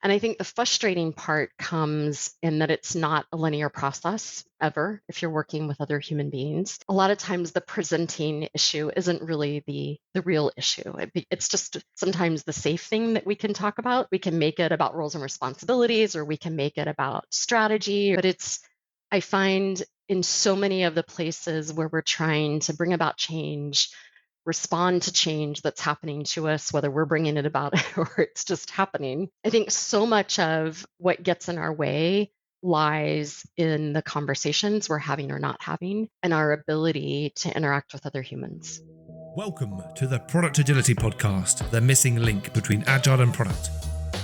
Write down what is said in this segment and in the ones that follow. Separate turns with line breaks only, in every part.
And I think the frustrating part comes in that it's not a linear process ever if you're working with other human beings. A lot of times the presenting issue isn't really the real issue. It's just sometimes the safe thing that we can talk about. We can make it about roles and responsibilities, or we can make it about strategy. But I find in so many of the places where we're trying to bring about change, respond to change that's happening to us, whether we're bringing it about or it's just happening. I think so much of what gets in our way lies in the conversations we're having or not having and our ability to interact with other humans.
Welcome to the Product Agility Podcast, the missing link between agile and product.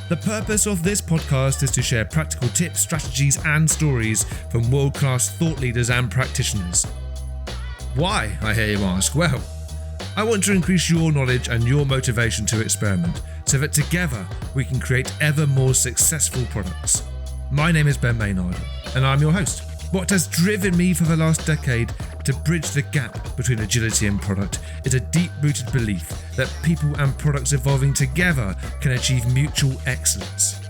The purpose of this podcast is to share practical tips, strategies, and stories from world-class thought leaders and practitioners. Why, I hear you ask? Well, I want to increase your knowledge and your motivation to experiment so that together we can create ever more successful products. My name is Ben Maynard and I'm your host. What has driven me for the last decade to bridge the gap between agility and product is a deep-rooted belief that people and products evolving together can achieve mutual excellence.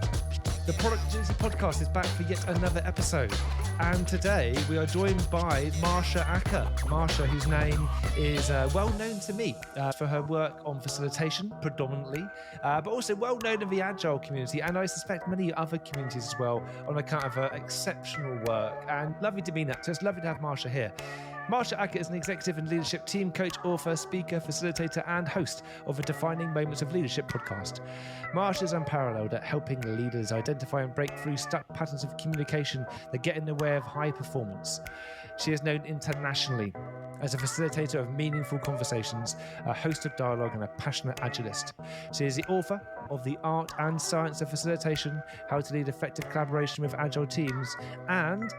The Product Agility Podcast is back for yet another episode, and today we are joined by Marsha Acker. Marsha, whose name is well known to me for her work on facilitation predominantly, but also well known in the agile community, and I suspect many other communities as well, on account of her exceptional work and lovely demeanour. So it's lovely to have Marsha here. Marsha Acker is an executive and leadership team coach, author, speaker, facilitator, and host of the Defining Moments of Leadership podcast. Marsha is unparalleled at helping leaders identify and break through stuck patterns of communication that get in the way of high performance. She is known internationally as a facilitator of meaningful conversations, a host of dialogue, and a passionate agilist. She is the author of The Art and Science of Facilitation, How to Lead Effective Collaboration with Agile Teams, and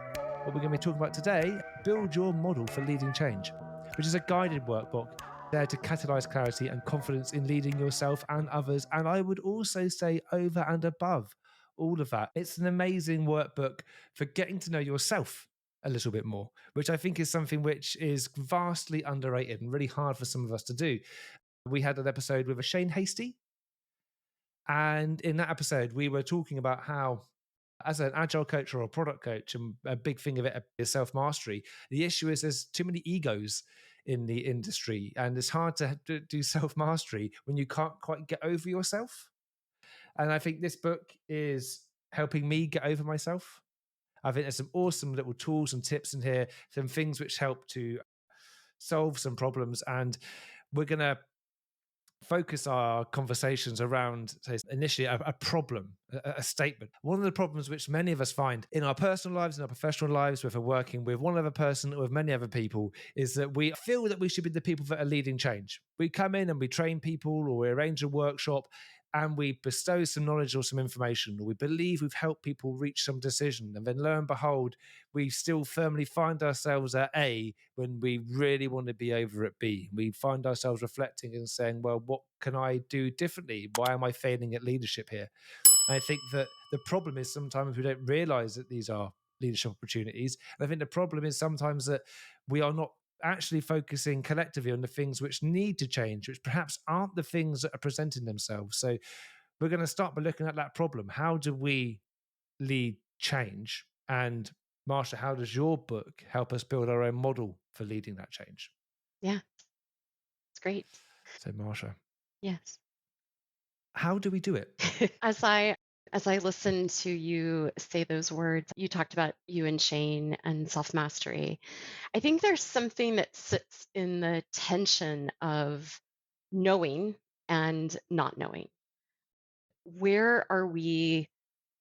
what we're going to be talking about today, Build Your Model for Leading Change, which is a guided workbook there to catalyze clarity and confidence in leading yourself and others. And I would also say over and above all of that, it's an amazing workbook for getting to know yourself a little bit more, which I think is something which is vastly underrated and really hard for some of us to do. We had an episode with a Shane Hasty, and in that episode, we were talking about how as an agile coach or a product coach, and a big thing of it is self-mastery. The issue is there's too many egos in the industry, and it's hard to do self-mastery when you can't quite get over yourself. And I think this book is helping me get over myself. I think there's some awesome little tools and tips in here, some things which help to solve some problems. And we're going to focus our conversations around, say, initially a problem, a statement. One of the problems which many of us find in our personal lives, in our professional lives, whether we're working with one other person or with many other people, is that we feel that we should be the people that are leading change. We come in and we train people, or we arrange a workshop, and we bestow some knowledge or some information, or we believe we've helped people reach some decision. And then lo and behold, we still firmly find ourselves at A when we really want to be over at B. We find ourselves reflecting and saying, well, what can I do differently? Why am I failing at leadership here? And I think that the problem is sometimes we don't realize that these are leadership opportunities. And I think the problem is sometimes that we are not actually focusing collectively on the things which need to change, which perhaps aren't the things that are presenting themselves. So we're going to start by looking at that problem. How do we lead change? And Marsha, how does your book help us build our own model for leading that change?
Yeah, it's great.
So Marsha,
Yes.
how do we do it?
As I listened to you say those words, you talked about you and Shane and self-mastery. I think there's something that sits in the tension of knowing and not knowing. Where are we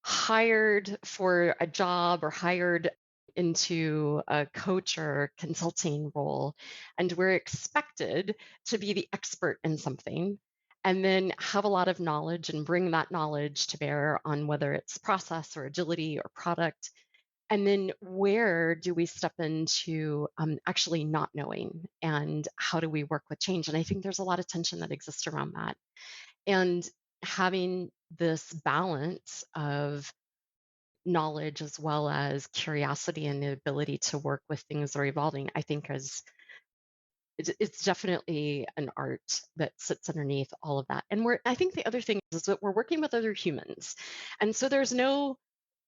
hired for a job or hired into a coach or consulting role, and we're expected to be the expert in something and then have a lot of knowledge and bring that knowledge to bear on whether it's process or agility or product. And then where do we step into actually not knowing, and how do we work with change? And I think there's a lot of tension that exists around that. And having this balance of knowledge as well as curiosity and the ability to work with things that are evolving, I think is it's definitely an art that sits underneath all of that. And I think the other thing is that we're working with other humans. And so there's no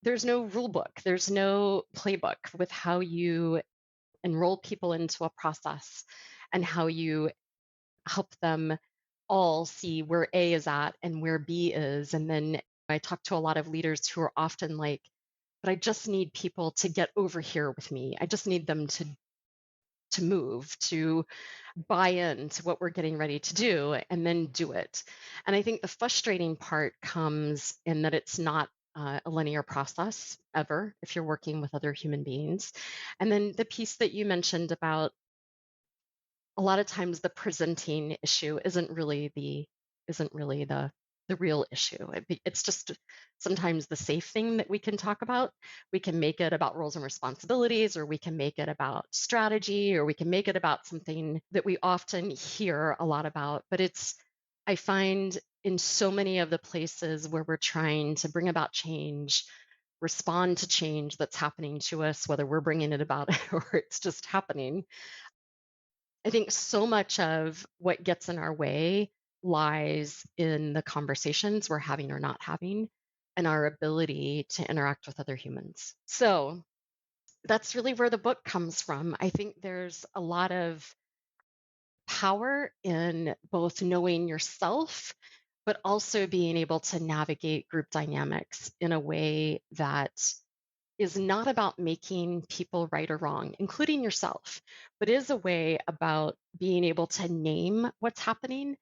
rule book, there's no playbook with how you enroll people into a process and how you help them all see where A is at and where B is. And then I talk to a lot of leaders who are often like, but I just need people to get over here with me. I just need them to move, to buy into what we're getting ready to do and then do it. And I think the frustrating part comes in that it's not a linear process ever if you're working with other human beings. And then the piece that you mentioned about a lot of times the presenting issue isn't really the real issue. It's just sometimes the safe thing that we can talk about. We can make it about roles and responsibilities, or we can make it about strategy, or we can make it about something that we often hear a lot about. But I find in so many of the places where we're trying to bring about change, respond to change that's happening to us, whether we're bringing it about or it's just happening, I think so much of what gets in our way lies in the conversations we're having or not having and our ability to interact with other humans. So that's really where the book comes from. I think there's a lot of power in both knowing yourself, but also being able to navigate group dynamics in a way that is not about making people right or wrong, including yourself, but is a way about being able to name what's happening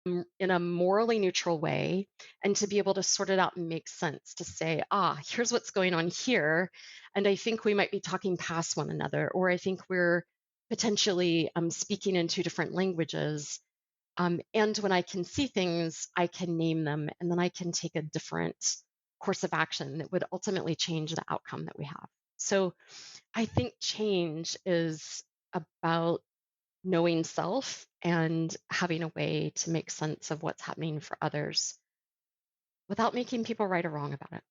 in a morally neutral way and to be able to sort it out and make sense to say, here's what's going on here. And I think we might be talking past one another, or I think we're potentially speaking in two different languages. And when I can see things, I can name them, and then I can take a different course of action that would ultimately change the outcome that we have. So I think change is about knowing self and having a way to make sense of what's happening for others without making people right or wrong about it.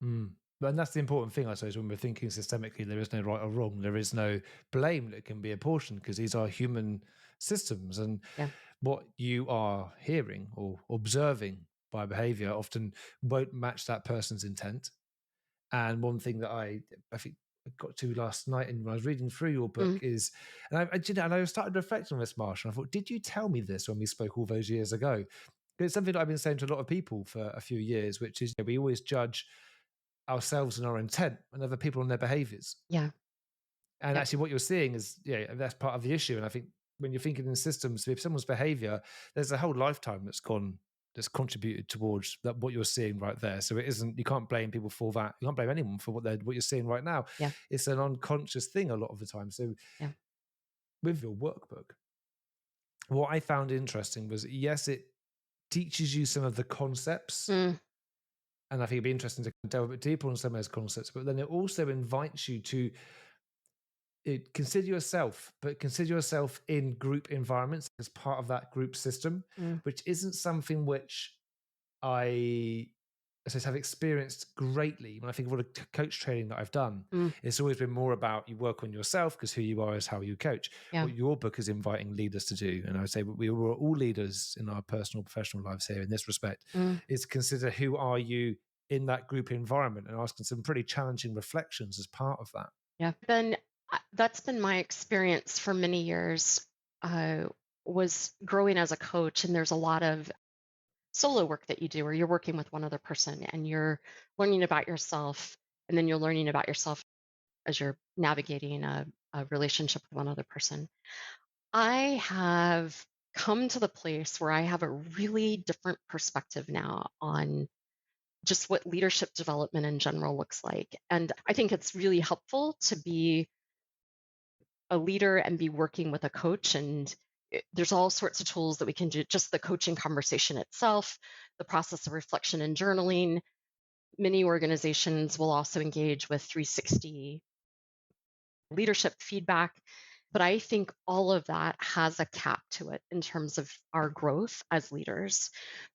Mm. But and that's the important thing, I suppose, when we're thinking systemically, there is no right or wrong. There is no blame that can be apportioned because these are human systems. And
Yeah.
what you are hearing or observing by behavior often won't match that person's intent. And one thing that I think I got to last night and when I was reading through your book
Mm,
is, and I started reflecting on this, Marsha, and I thought, did you tell me this when we spoke all those years ago? It's something that I've been saying to a lot of people for a few years, which is we always judge ourselves and our intent and other people on their behaviors.
yeah.
And
Yep.
actually what you're seeing is, that's part of the issue. And I think when you're thinking in systems, if someone's behavior, there's a whole lifetime that's contributed towards that, what you're seeing right there. So it isn't, you can't blame people for that. You can't blame anyone for what you're seeing right now.
Yeah.
It's an unconscious thing a lot of the time. So
Yeah.
with your workbook, what I found interesting was, yes, it teaches you some of the concepts,
Mm,
and I think it'd be interesting to delve a bit deeper on some of those concepts, but then it also invites you to consider yourself, but consider yourself in group environments as part of that group system,
mm,
which isn't something which I, as I say, have experienced greatly. When I think of all the coach training that I've done,
mm,
it's always been more about you work on yourself because who you are is how you coach.
yeah.
What your book is inviting leaders to do, and I would say we were all leaders in our personal, professional lives here in this respect,
Mm,
is consider who are you in that group environment and asking some pretty challenging reflections as part of that.
yeah. That's been my experience for many years. Uh, was growing as a coach, and there's a lot of solo work that you do, where you're working with one other person and you're learning about yourself, and then you're learning about yourself as you're navigating a relationship with one other person. I have come to the place where I have a really different perspective now on just what leadership development in general looks like. And I think it's really helpful to be a leader and be working with a coach. And there's all sorts of tools that we can do, just the coaching conversation itself, the process of reflection and journaling. Many organizations will also engage with 360 leadership feedback. But I think all of that has a cap to it in terms of our growth as leaders,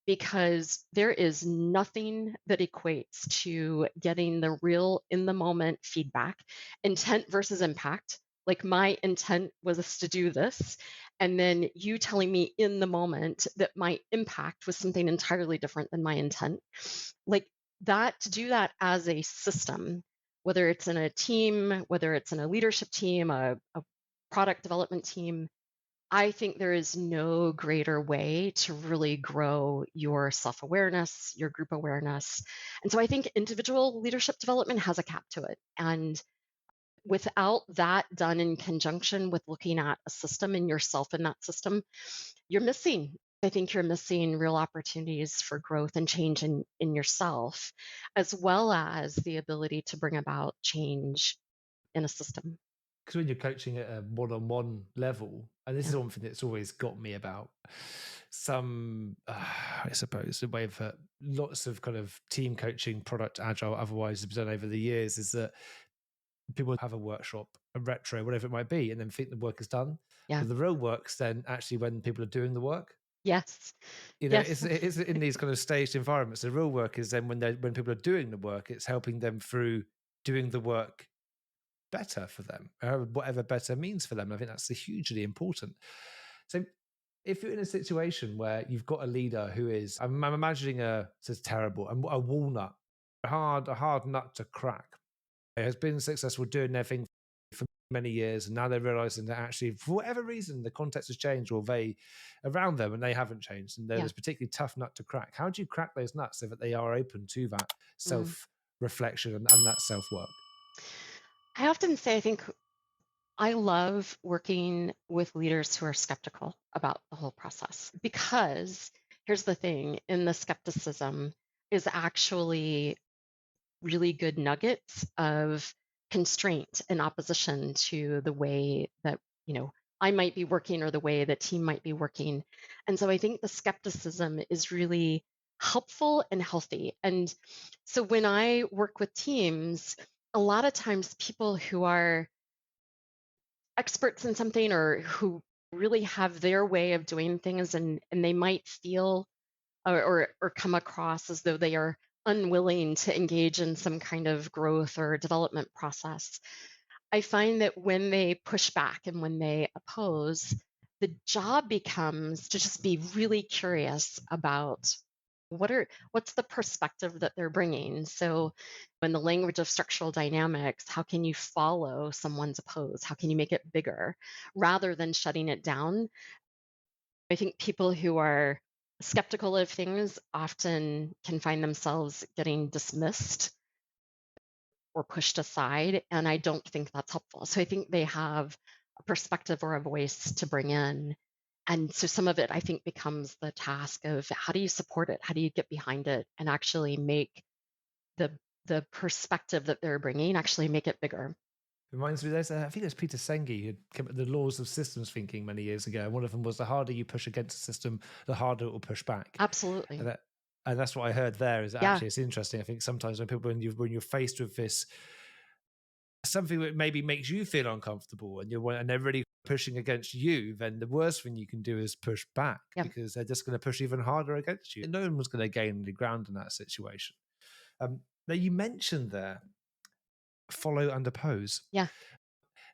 because there is nothing that equates to getting the real in the moment feedback, intent versus impact. Like my intent was to do this, and then you telling me in the moment that my impact was something entirely different than my intent. Like that, to do that as a system, whether it's in a team, whether it's in a leadership team, a product development team, I think there is no greater way to really grow your self awareness, your group awareness. And so I think individual leadership development has a cap to it. And without that done in conjunction with looking at a system and yourself in that system, you're missing. I think you're missing real opportunities for growth and change in yourself, as well as the ability to bring about change in a system.
Because when you're coaching at a one-on-one level, and this
Yeah.
is one thing that's always got me about some, I suppose, the way that lots of kind of team coaching, product, agile, otherwise have done over the years is that people have a workshop, a retro, whatever it might be, and then think the work is done.
Yeah.
But the real work's then actually when people are doing the work.
Yes.
You know,
Yes.
it's in these kind of staged environments. The real work is then when people are doing the work, it's helping them through doing the work better for them, whatever better means for them. I think that's hugely important. So if you're in a situation where you've got a leader who is, I'm imagining this is terrible, a walnut, a hard nut to crack, has been successful doing their thing for many years, and now they're realizing that actually, for whatever reason, the context has changed, or they around them and they haven't changed, and they're
Yeah.
this particularly tough nut to crack. How do you crack those nuts so that they are open to that
Mm.
self reflection and that self work?
I often say, I think I love working with leaders who are skeptical about the whole process because here's the thing, in the skepticism is actually really good nuggets of constraint and opposition to the way that, you know, I might be working or the way the team might be working. And so I think the skepticism is really helpful and healthy. And so when I work with teams, a lot of times people who are experts in something or who really have their way of doing things, and they might feel or come across as though they are unwilling to engage in some kind of growth or development process. I find that when they push back and when they oppose, the job becomes to just be really curious about what's the perspective that they're bringing. So in the language of structural dynamics, how can you follow someone's oppose? How can you make it bigger rather than shutting it down? I think people who are skeptical of things often can find themselves getting dismissed or pushed aside, and I don't think that's helpful. So I think they have a perspective or a voice to bring in. And so some of it, I think, becomes the task of how do you support it? How do you get behind it and actually make the the perspective that they're bringing actually make it bigger?
Reminds me, I think there's Peter Senge who came up with the laws of systems thinking many years ago. And one of them was the harder you push against a system, the harder it will push back.
Absolutely.
And and that's what I heard there. Is that
Yeah.
actually it's interesting. I think sometimes when you're faced with this something that maybe makes you feel uncomfortable, and they're really pushing against you, then the worst thing you can do is push back
Yeah.
because they're just going to push even harder against you. No one was going to gain any ground in that situation. Now you mentioned there follow and oppose.
Yeah.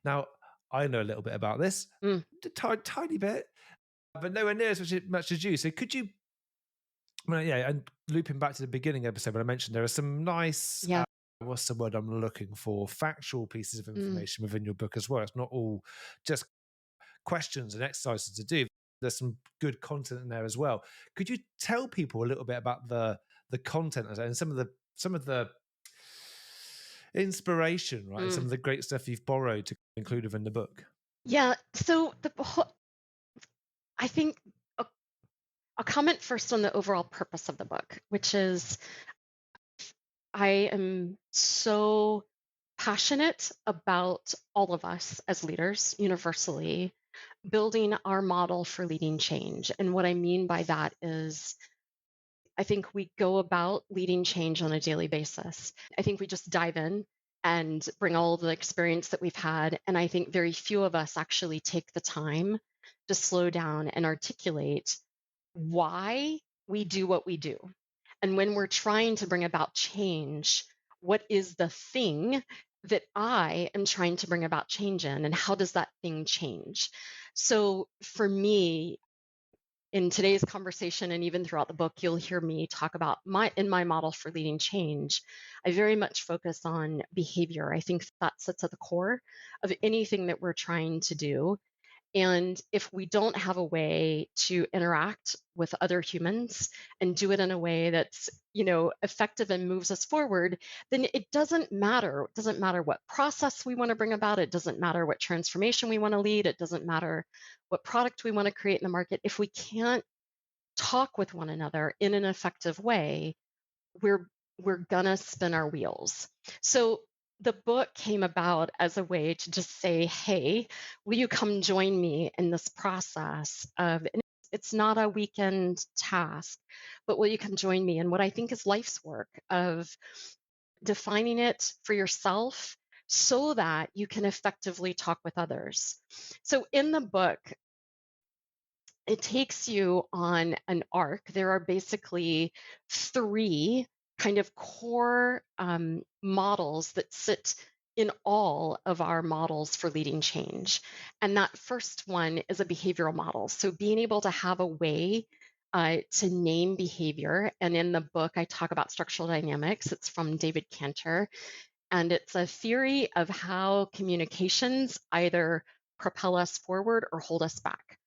Now, I know a little bit about this,
Mm.
a tiny bit, but nowhere near as much as you. So could you, well, yeah, and looping back to the beginning episode when I mentioned there are some nice,
Yeah.
what's the word I'm looking for, factual pieces of
Mm.
information within your book as well. It's not all just questions and exercises to do. There's some good content in there as well. Could you tell people a little bit about the content and some of the inspiration, right? And some
Mm.
of the great stuff you've borrowed to include within the book?
Yeah. So I think I'll comment first on the overall purpose of the book, which is I am so passionate about all of us as leaders universally building our model for leading change. And what I mean by that is I think we go about leading change on a daily basis. I think we just dive in and bring all the experience that we've had. And I think very few of us actually take the time to slow down and articulate why we do what we do. And when we're trying to bring about change, what is the thing that I am trying to bring about change in, and how does that thing change? So for me, in today's conversation and even throughout the book, you'll hear me talk about my model for leading change. I very much focus on behavior. I think that sits at the core of anything that we're trying to do. And if we don't have a way to interact with other humans and do it in a way that's, effective and moves us forward, then it doesn't matter. It doesn't matter what process we want to bring about. It doesn't matter what transformation we want to lead. It doesn't matter what product we want to create in the market. If we can't talk with one another in an effective way, we're we're gonna spin our wheels. So the book came about as a way to just say, hey, will you come join me in this process of, and it's not a weekend task, but will you come join me in what I think is life's work of defining it for yourself so that you can effectively talk with others. So in the book, it takes you on an arc. There are basically three kind of core models that sit in all of our models for leading change. And that first one is a behavioral model. So being able to have a way to name behavior. And in the book, I talk about structural dynamics. It's from David Cantor. And it's a theory of how communications either propel us forward or hold us back.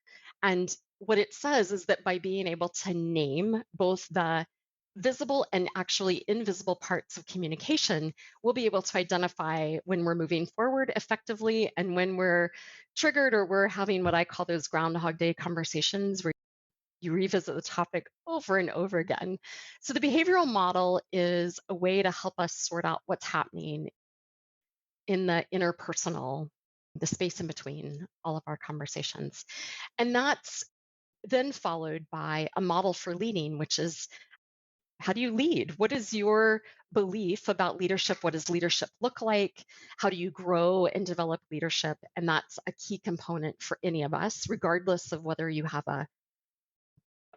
And what it says is that by being able to name both the visible and actually invisible parts of communication, we'll be able to identify when we're moving forward effectively and when we're triggered or we're having what I call those Groundhog Day conversations where you revisit the topic over and over again. So, the behavioral model is a way to help us sort out what's happening in the interpersonal, the space in between all of our conversations. And that's then followed by a model for leading, which is how do you lead? What is your belief about leadership? What does leadership look like? How do you grow and develop leadership? And that's a key component for any of us, regardless of whether you have a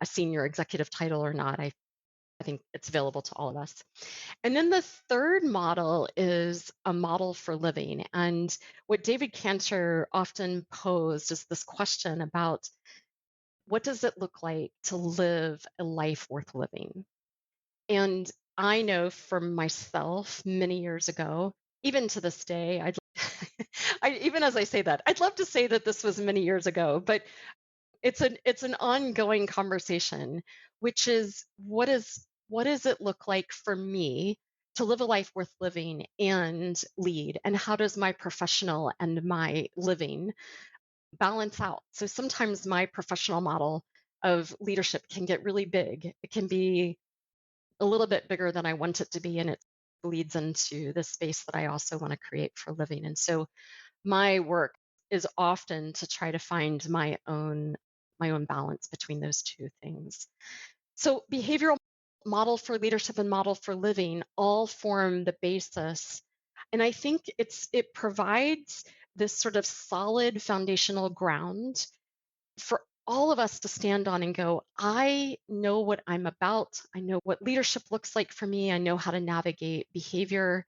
senior executive title or not. I think it's available to all of us. And then the third model is a model for living. And what David Cantor often posed is this question about what does it look like to live a life worth living? And I know for myself many years ago, even to this day, even as I say that, I'd love to say that this was many years ago, but it's an ongoing conversation, which is what does it look like for me to live a life worth living and lead? And how does my professional and my living balance out? So sometimes my professional model of leadership can get really big. It can be a little bit bigger than I want it to be. And it leads into the space that I also want to create for living. And so my work is often to try to find my own balance between those two things. So behavioral model for leadership and model for living all form the basis. And I think it provides this sort of solid foundational ground for all of us to stand on and go, I know what I'm about. I know what leadership looks like for me. I know how to navigate behavior.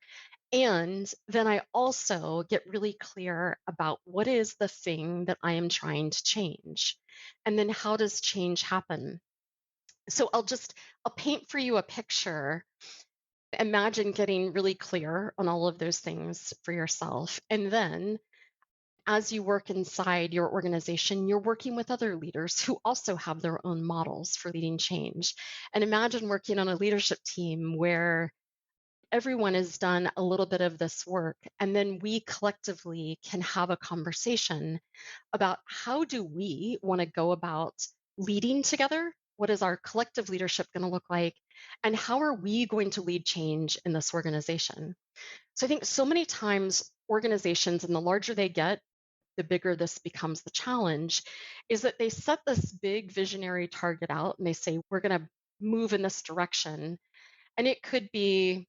And then I also get really clear about what is the thing that I am trying to change. And then how does change happen? So I'll paint for you a picture. Imagine getting really clear on all of those things for yourself. And then as you work inside your organization, you're working with other leaders who also have their own models for leading change. And imagine working on a leadership team where everyone has done a little bit of this work, and then we collectively can have a conversation about how do we want to go about leading together? What is our collective leadership going to look like? And how are we going to lead change in this organization? So I think so many times organizations, and the larger they get, the bigger this becomes the challenge, is that they set this big visionary target out and they say, we're going to move in this direction. And it could be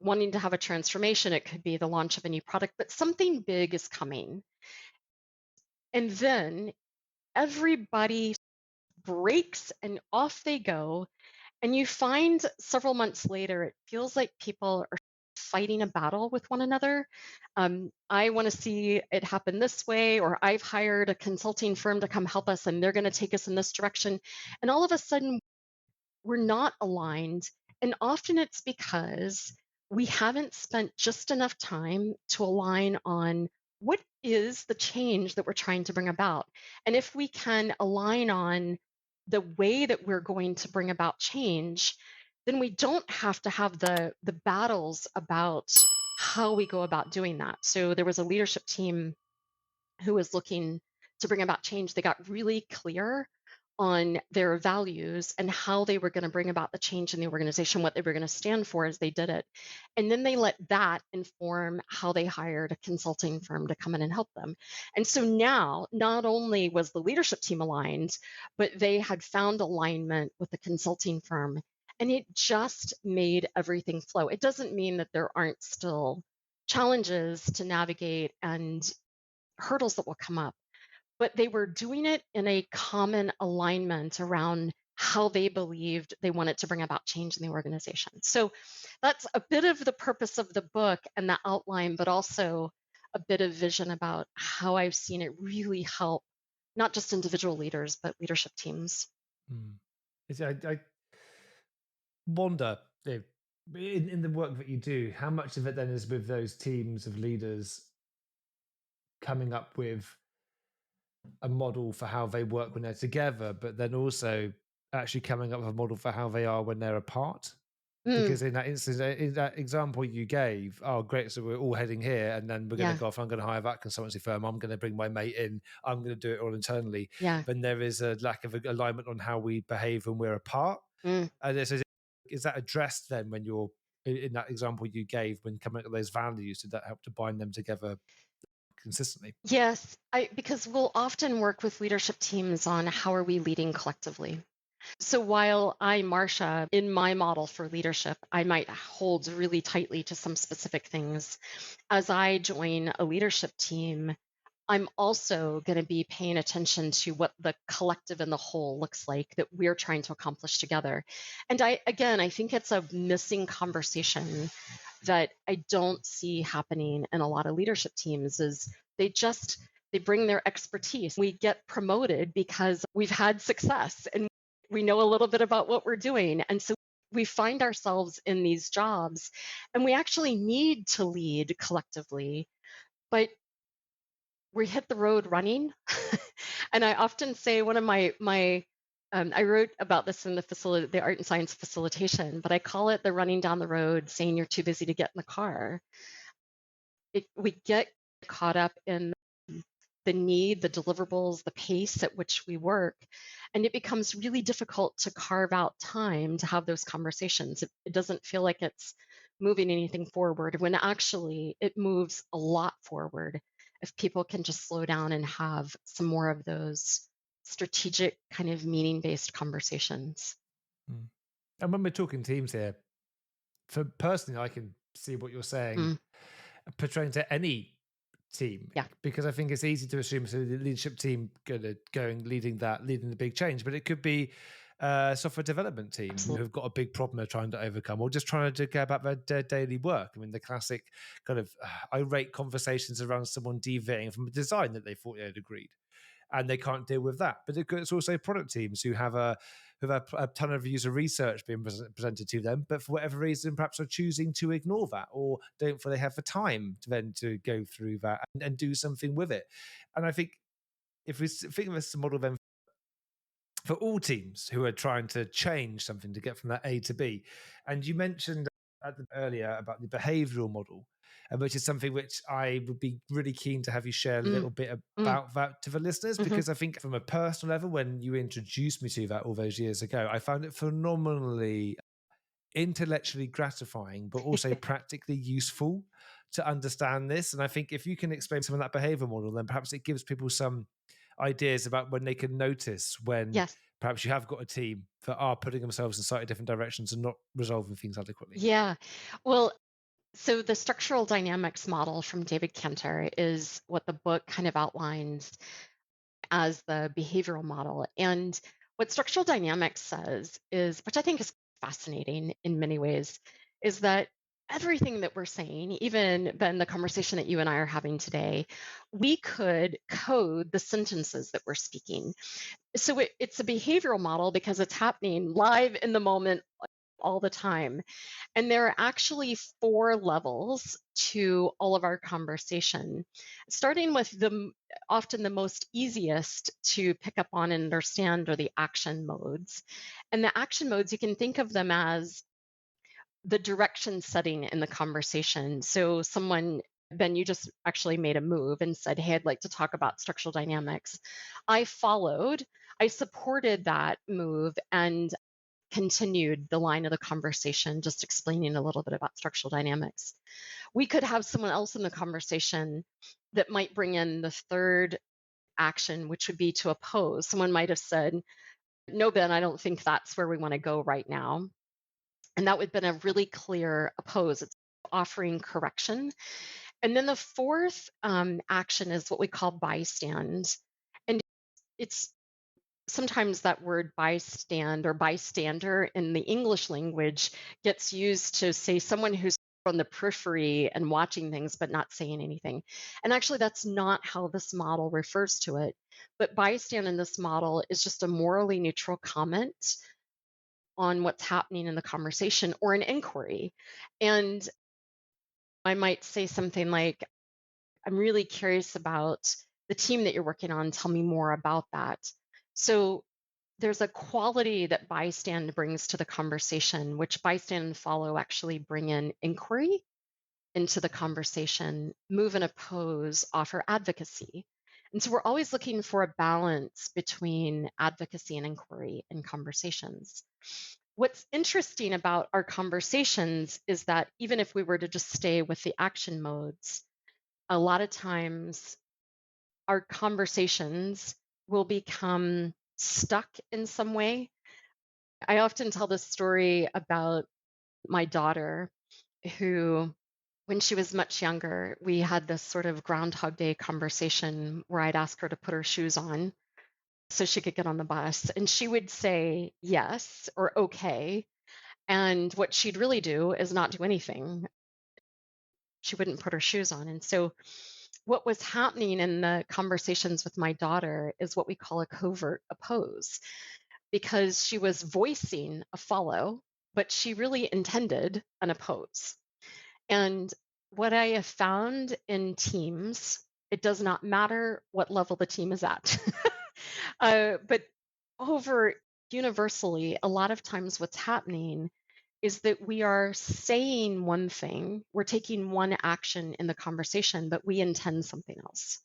wanting to have a transformation, it could be the launch of a new product, but something big is coming. And then everybody breaks and off they go. And you find several months later, it feels like people are fighting a battle with one another. I want to see it happen this way, or I've hired a consulting firm to come help us and they're going to take us in this direction. And all of a sudden, we're not aligned. And often it's because we haven't spent just enough time to align on what is the change that we're trying to bring about. And if we can align on the way that we're going to bring about change, then we don't have to have the battles about how we go about doing that. So there was a leadership team who was looking to bring about change. They got really clear on their values and how they were going to bring about the change in the organization, what they were going to stand for as they did it. And then they let that inform how they hired a consulting firm to come in and help them. And so now, not only was the leadership team aligned, but they had found alignment with the consulting firm. And it just made everything flow. It doesn't mean that there aren't still challenges to navigate and hurdles that will come up, but they were doing it in a common alignment around how they believed they wanted to bring about change in the organization. So that's a bit of the purpose of the book and the outline, but also a bit of vision about how I've seen it really help not just individual leaders, but leadership teams.
Mm. I wonder if in the work that you do, how much of it then is with those teams of leaders coming up with a model for how they work when they're together, but then also actually coming up with a model for how they are when they're apart.
Mm,
Because in that instance, in that example you gave, oh great, so we're all heading here, and then we're going to
yeah,
go off. I'm going to hire that consultancy firm. I'm going to bring my mate in. I'm going to do it all internally.
yeah.
Then there is a lack of alignment on how we behave when we're apart.
Mm.
And is that addressed then when you're in that example you gave when coming up with those values? Did that help to bind them together consistently?
Yes, because we'll often work with leadership teams on how are we leading collectively. So while I, Marsha, in my model for leadership, I might hold really tightly to some specific things. As I join a leadership team, I'm also going to be paying attention to what the collective and the whole looks like that we're trying to accomplish together. And I think it's a missing conversation that I don't see happening in a lot of leadership teams is they bring their expertise. We get promoted because we've had success and we know a little bit about what we're doing. And so we find ourselves in these jobs and we actually need to lead collectively, but we hit the road running. And I often say one of my I wrote about this in the art and science facilitation, but I call it the running down the road saying you're too busy to get in the car. We get caught up in the need, the deliverables, the pace at which we work. And it becomes really difficult to carve out time to have those conversations. It doesn't feel like it's moving anything forward when actually it moves a lot forward if people can just slow down and have some more of those strategic kind of meaning based conversations.
Mm. And when we're talking teams here, for personally, I can see what you're saying
Mm,
portraying to any team
yeah,
because I think it's easy to assume so the leadership team leading the big change, but it could be a software development team
absolutely.
who've got a big problem they're trying to overcome or just trying to go about their daily work. I mean, the classic kind of irate conversations around someone deviating from a design that they thought they had agreed and they can't deal with that. But it's also product teams who have a ton of user research being presented to them, but for whatever reason, perhaps are choosing to ignore that or don't feel they have the time to then to go through that and do something with it. And I think if we think of this as a model then for all teams who are trying to change something to get from that A to B. And you mentioned earlier about the behavioural model, which is something which I would be really keen to have you share a
Mm,
little bit
mm,
about that to the listeners,
mhm.
because I think from a personal level, when you introduced me to that all those years ago, I found it phenomenally intellectually gratifying, but also practically useful to understand this. And I think if you can explain some of that behavior model, then perhaps it gives people some ideas about when they can notice when
Yes.
perhaps you have got a team that are putting themselves in slightly different directions and not resolving things adequately.
Yeah. Well, so the structural dynamics model from David Cantor is what the book kind of outlines as the behavioral model. And what structural dynamics says is, which I think is fascinating in many ways, is that everything that we're saying, even Ben, the conversation that you and I are having today, we could code the sentences that we're speaking. So it's a behavioral model because it's happening live in the moment all the time. And there are actually four levels to all of our conversation, starting with often the most easiest to pick up on and understand are the action modes. And the action modes, you can think of them as the direction setting in the conversation. So Ben, you just actually made a move and said, hey, I'd like to talk about structural dynamics. I followed, I supported that move and continued the line of the conversation, just explaining a little bit about structural dynamics. We could have someone else in the conversation that might bring in the third action, which would be to oppose. Someone might have said, no, Ben, I don't think that's where we want to go right now. And that would have been a really clear oppose. It's offering correction. And then the fourth action is what we call bystand. And it's sometimes that word bystand or bystander in the English language gets used to say someone who's on the periphery and watching things but not saying anything. And actually, that's not how this model refers to it. But bystand in this model is just a morally neutral comment on what's happening in the conversation or an inquiry. And I might say something like, I'm really curious about the team that you're working on. Tell me more about that. So there's a quality that bystand brings to the conversation, which bystand and follow actually bring in inquiry into the conversation, move and oppose, offer advocacy. And so we're always looking for a balance between advocacy and inquiry in conversations. What's interesting about our conversations is that even if we were to just stay with the action modes, a lot of times our conversations will become stuck in some way. I often tell this story about my daughter who, when she was much younger, we had this sort of Groundhog Day conversation where I'd ask her to put her shoes on so she could get on the bus. And she would say yes or okay. And what she'd really do is not do anything. She wouldn't put her shoes on. And so, what was happening in the conversations with my daughter is what we call a covert oppose, because she was voicing a follow, but she really intended an oppose. And what I have found in teams, it does not matter what level the team is at. But over universally, a lot of times what's happening is that we are saying one thing, we're taking one action in the conversation, but we intend something else.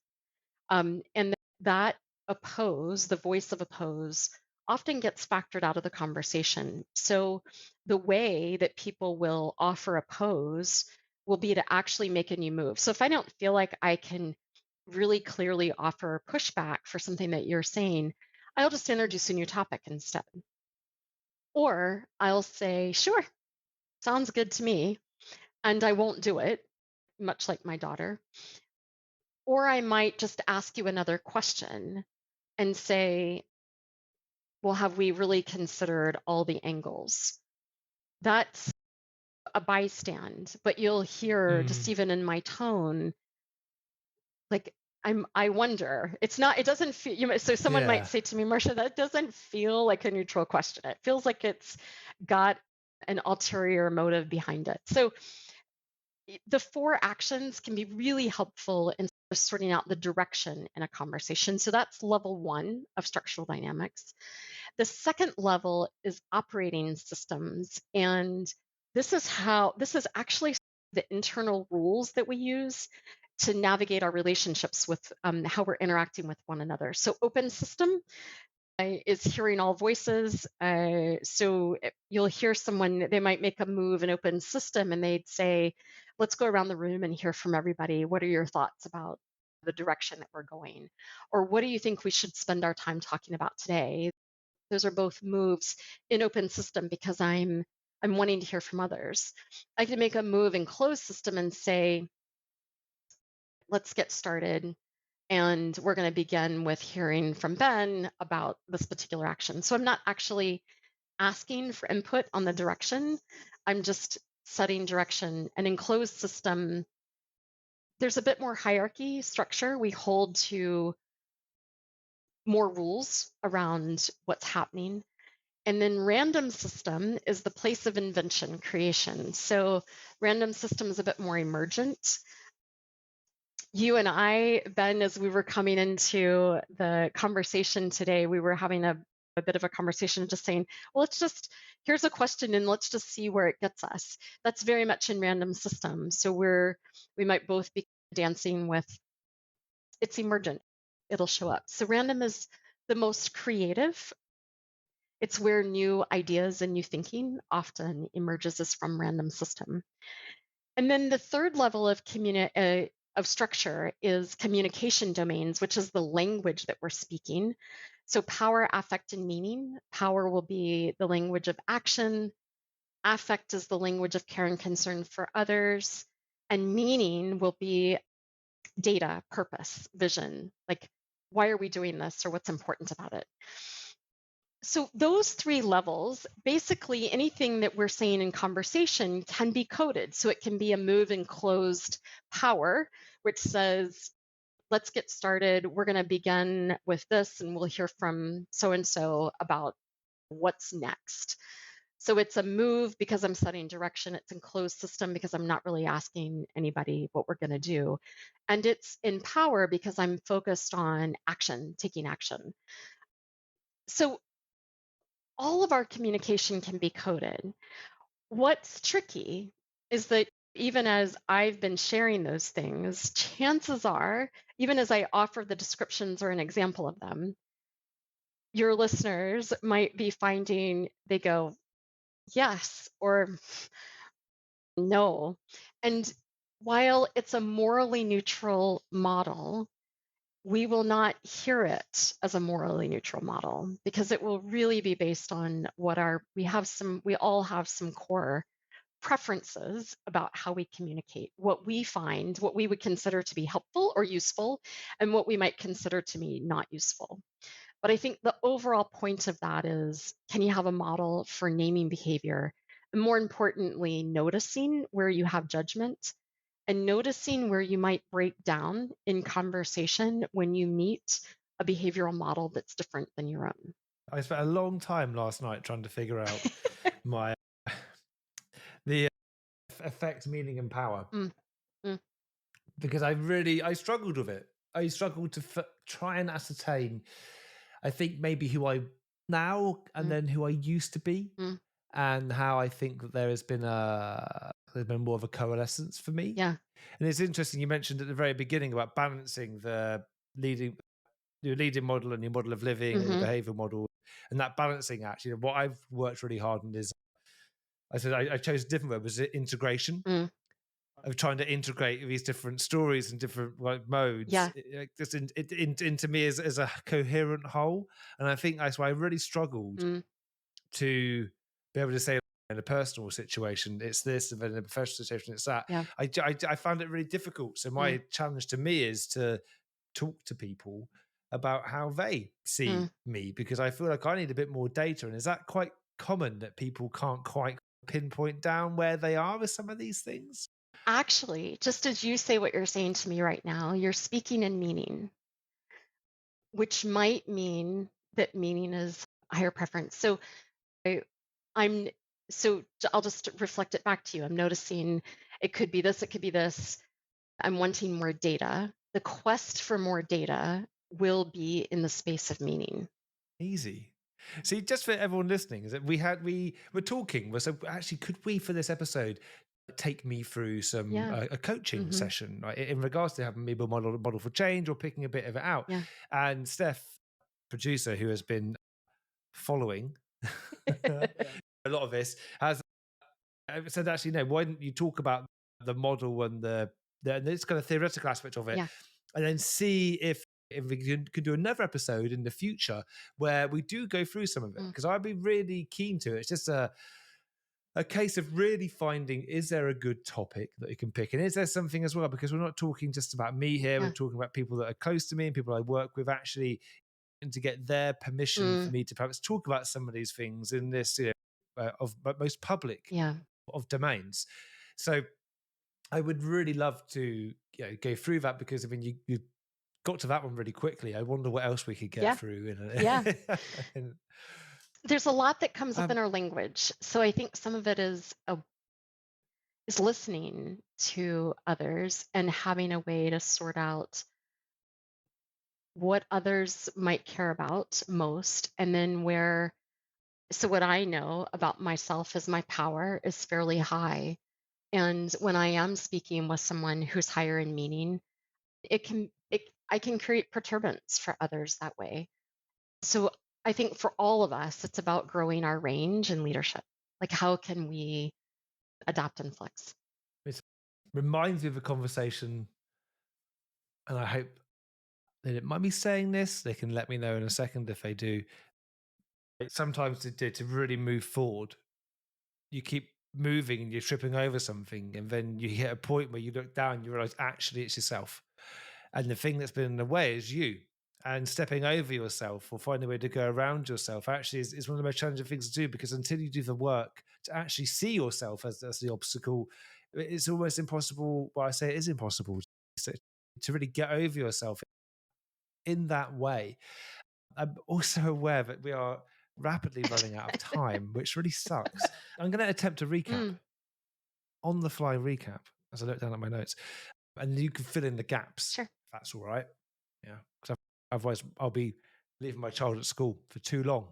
And that oppose, the voice of oppose, often gets factored out of the conversation. So the way that people will offer oppose will be to actually make a new move. So if I don't feel like I can really clearly offer pushback for something that you're saying, I'll just introduce a new topic instead. Or I'll say, sure, sounds good to me, and I won't do it, much like my daughter. Or I might just ask you another question and say, well, have we really considered all the angles? That's a bystand, but you'll hear just even in my tone, like I wonder. It's not, it doesn't feel, so someone might
Yeah.
say to me, Marsha, that doesn't feel like a neutral question. It feels like it's got an ulterior motive behind it. So the four actions can be really helpful in sorting out the direction in a conversation. So that's level one of structural dynamics. The second level is operating systems. And this is actually the internal rules that we use to navigate our relationships with how we're interacting with one another. So open system is hearing all voices. You'll hear someone, they might make a move, an open system, and they'd say, let's go around the room and hear from everybody. What are your thoughts about the direction that we're going? Or what do you think we should spend our time talking about today? Those are both moves in open system because I'm wanting to hear from others. I can make a move in closed system and say, let's get started. And we're going to begin with hearing from Ben about this particular action. So I'm not actually asking for input on the direction. I'm just setting direction. An enclosed system, there's a bit more hierarchy structure. We hold to more rules around what's happening. And then random system is the place of invention, creation. So random system is a bit more emergent. You and I, Ben, as we were coming into the conversation today, we were having a bit of a conversation just saying, well, here's a question and let's just see where it gets us. That's very much in random system. So we might both be dancing with it's emergent, it'll show up. So random is the most creative. It's where new ideas and new thinking often emerges as from random system. And then the third level of structure is communication domains, which is the language that we're speaking. So power, affect, and meaning. Power will be the language of action. Affect is the language of care and concern for others. And meaning will be data, purpose, vision. Like, why are we doing this or what's important about it? So, those three levels, basically anything that we're saying in conversation can be coded. So, it can be a move and closed power, which says, let's get started. We're going to begin with this, and we'll hear from so and so about what's next. So, it's a move because I'm setting direction. It's enclosed system because I'm not really asking anybody what we're going to do. And it's in power because I'm focused on action, taking action. So, all of our communication can be coded. What's tricky is that even as I've been sharing those things, chances are, even as I offer the descriptions or an example of them, your listeners might be finding they go, yes, or no. And while it's a morally neutral model, we will not hear it as a morally neutral model because it will really be based on we all have some core preferences about how we communicate, what we find, what we would consider to be helpful or useful, and what we might consider to be not useful. But I think the overall point of that is, can you have a model for naming behavior? And more importantly, noticing where you have judgment and noticing where you might break down in conversation when you meet a behavioral model that's different than your own.
I spent a long time last night trying to figure out my the effect, meaning, and power
Mm, mm,
because I struggled with it. I struggled to try and ascertain. I think maybe who I now and
mm,
then who I used to be,
mm.
and how I think that there's been more of a coalescence for me.
Yeah.
And it's interesting you mentioned at the very beginning about balancing leading your leading model and your model of living or your
Hmm.
behavioral model, and that balancing act. What I've worked really hard on is I chose a different word, was integration,
Mm.
of trying to integrate these different stories and different modes
Yeah.
just into me as a coherent whole. And I think that's why I really struggled
Mm.
to be able to say in a personal situation it's this, and then in a professional situation it's that.
Yeah.
I found it really difficult. So my
Mm.
challenge to me is to talk to people about how they
Mm.
see me, because I feel like I need a bit more data. And is that quite common that people can't quite pinpoint down where they are with some of these things?
Actually, just as you say what you're saying to me right now, you're speaking in meaning, which might mean that meaning is a higher preference. So I, I'm I'll just reflect it back to you. I'm noticing it could be this, it could be this. I'm wanting more data. The quest for more data will be in the space of meaning.
Easy. See, just for everyone listening, is that we were talking. So actually, could we for this episode take me through some
Yeah.
a coaching
Hmm.
session, right, in regards to having maybe a model for change or picking a bit of it out?
Yeah.
And Steph, producer, who has been following a lot of this, has said actually no. Why didn't you talk about the model and this kind of theoretical aspect of it,
Yeah.
and then see if we could do another episode in the future where we do go through some of it,
Mm.
because I'd be really keen to. It's just a case of really finding, is there a good topic that you can pick? And is there something as well, because we're not talking just about me here, we're
Yeah.
talking about people that are close to me and people I work with, actually, and to get their permission for
Mm.
me to perhaps talk about some of these things in this, of most public
Yeah.
of domains. So I would really love to go through that, because I mean you got to that one really quickly. I wonder what else we could get
Yeah.
through
Yeah.
in
There's a lot that comes up in
um,
our language. So I think some of it is listening to others and having a way to sort out what others might care about most, and then where. So what I know about myself is my power is fairly high. And when I am speaking with someone who's higher in meaning, I can create perturbance for others that way. So I think for all of us, it's about growing our range in leadership. Like, how can we adapt and flex?
it reminds me of a conversation, and I hope they didn't mind me saying this. They can let me know in a second if they do. Sometimes to really move forward, you keep moving and you're tripping over something, and then you hit a point where you look down and you realize actually it's yourself, and the thing that's been in the way is you. And stepping over yourself or finding a way to go around yourself actually is one of the most challenging things to do, because until you do the work to actually see yourself as the obstacle, it's almost impossible. Well, I say it is impossible to really get over yourself in that way. I'm also aware that we are rapidly running out of time, which really sucks. I'm going to attempt a recap,
Mm,
on the fly recap, as I look down at my notes, and you can fill in the gaps.
sure.
If that's all right. Yeah, because otherwise I'll be leaving my child at school for too long,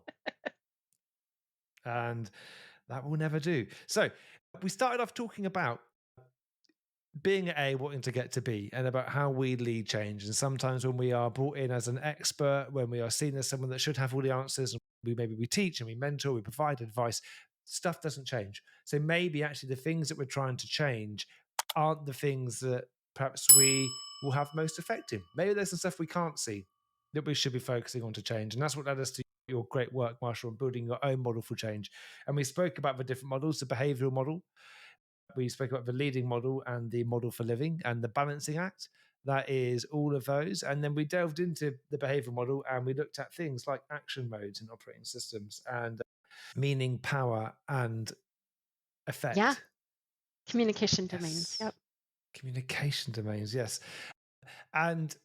and that will never do. So we started off talking about being at A, wanting to get to B, and about how we lead change. And sometimes when we are brought in as an expert, when we are seen as someone that should have all the answers, and we teach and we mentor, we provide advice, stuff doesn't change. So maybe actually the things that we're trying to change aren't the things that perhaps we will have most effect in. Maybe there's some stuff we can't see that we should be focusing on to change. And that's what led us to your great work, Marsha, on building your own model for change. And we spoke about the different models, the behavioural model. We spoke about the leading model and the model for living and the balancing act. That is all of those. And then we delved into the behavioral model and we looked at things like action modes and operating systems and meaning, power, and
Yeah.
effect.
Communication domains.
Yes.
Yep.
Communication domains. Yes. And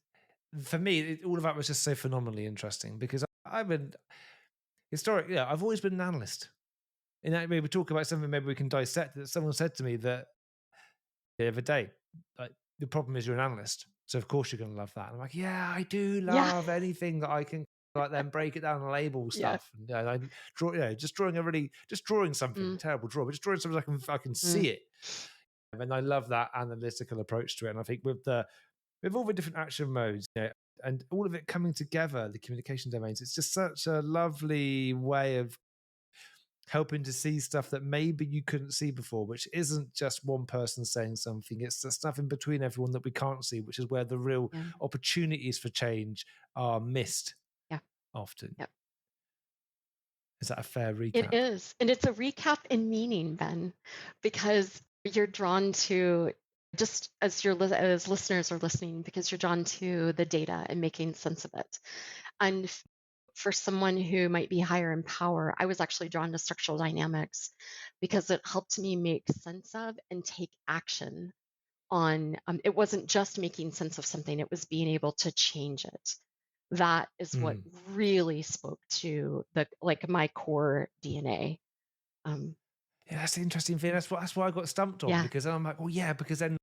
for me, all of that was just so phenomenally interesting, because I've been historically, I've always been an analyst. And maybe we talk about something, maybe we can dissect that. Someone said to me that the other day, like, the problem is you're an analyst, so of course you're going to love that. And I'm like, yeah, I do
Yeah.
love anything that I can like then break it down and label
Yeah.
stuff. And I draw, just drawing something
Mm,
terrible draw, but just drawing something I can
mm.
see it. And I love that analytical approach to it. And I think with all the different action modes, and all of it coming together, the communication domains, it's just such a lovely way of helping to see stuff that maybe you couldn't see before, which isn't just one person saying something. It's the stuff in between everyone that we can't see, which is where the real
Yeah.
opportunities for change are missed
Yeah.
often.
Yep.
Is that a fair
It
recap?
is. And it's a recap in meaning, Ben, because you're drawn to, just as as listeners are listening, because you're drawn to the data and making sense of it. And for someone who might be higher in power, I was actually drawn to structural dynamics because it helped me make sense of and take action on. It wasn't just making sense of something, it was being able to change it. That is what
Mm.
really spoke to the like my core DNA. Um,
Yeah, that's the interesting thing. That's why I got stumped on,
yeah.
because I'm like, well, yeah, because then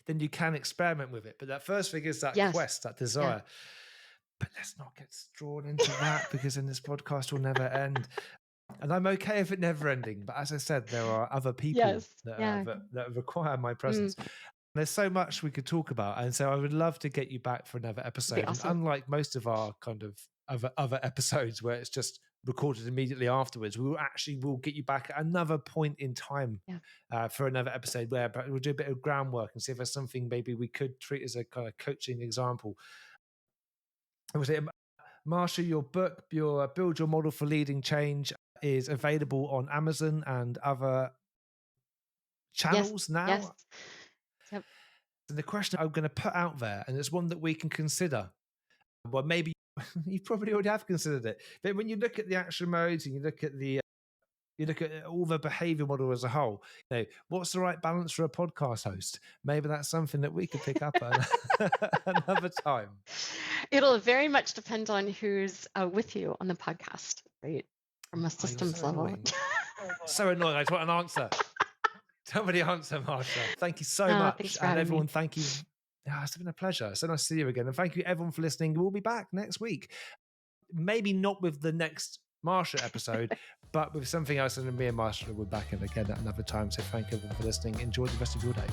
you can experiment with it. But that first thing is that
Yes.
quest, that
Yeah.
desire. But let's not get drawn into that, because then this podcast will never end. And I'm okay if it never ending. But as I said, there are other people
Yes.
that
Yeah.
that require my
Mm,
presence. There's so much we could talk about, and so I would love to get you back for another
it'd be
episode. And
awesome.
unlike most of our kind of other episodes where it's just recorded immediately afterwards, will get you back at another point in time
Yeah.
for another episode where we'll do a bit of groundwork and see if there's something maybe we could treat as a kind of coaching example. I would say, Marsha, your book, your Build Your Model for Leading Change, is available on Amazon and other
Yes.
channels
Yes.
now.
Yep.
And the question I'm going to put out there, and it's one that we can consider. Well, maybe you probably already have considered it, but when you look at the action modes and you look at the You look at all the behavior model as a whole. What's the right balance for a podcast host? Maybe that's something that we could pick up another time.
It'll very much depend on who's with you on the podcast, right? From a systems
so
level.
Annoying. So annoying. I just want an answer. Tell me the answer, Marsha. Thank you so much.
Thanks for
and
having
everyone,
me.
thank you. It's been a pleasure. So nice to see you again. And thank you everyone for listening. We'll be back next week. Maybe not with the next Marsha episode, but with something else. And me and Marsha will be back in again at another time. So thank you everyone for listening. Enjoy the rest of your day.